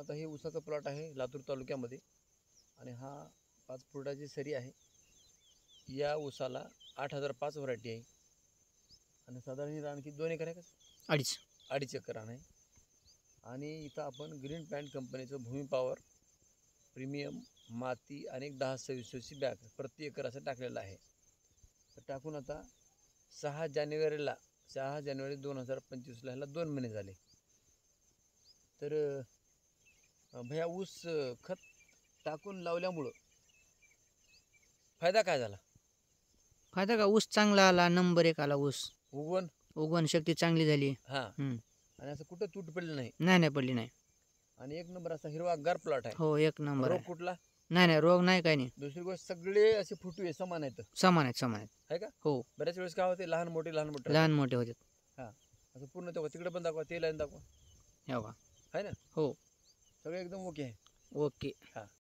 आता हे ऊसाचा प्लॉट आहे लातूर तालुक्यामध्ये आणि हा 5 फुटाची सरी आहे. या ऊसाला 8005 व्हरायटी आहे आणि साधारण ही रान किती 2 एकर आहे का? 2.5 एकर रान आहे. आणि इथं आपण ग्रीन पॅन्ट कंपनीचं भूमी पॉवर प्रीमियम माती आणि 10-26 बॅग प्रति एकर असं टाकलेलं आहे. तर टाकून आता 6 जानेवारी 2025ला ह्याला 2 महिने झाले. तर भैया ऊस खत टाकून लावल्यामुळं फायदा काय झाला? फायदा का ऊस चांगला आला, नंबर 1 आला ऊस. उगवण शक्ती चांगली झाली. हां. आणि असं कुठं तूट पडलं नाही. नाही पडली नाही. आणि एक नंबर असा हिरवागार प्लॉट आहे. हो, एक नंबर रोग आहे. कुठला? नाही रोग नाही, काही नाही. दुसरी गोष्ट सगळे असे फुटवे समान आहेत. समान आहेत आहे का? हो. बऱ्याच वेळेस काय होते लहान मोठे लहान मोठे होते. हां, असं पूर्ण दाखवा, तिकडे पण दाखवा, ते लाईन दाखवा. हो का? आहे ना? हो. सगळे एकदम ओके आहे. ओके. हां.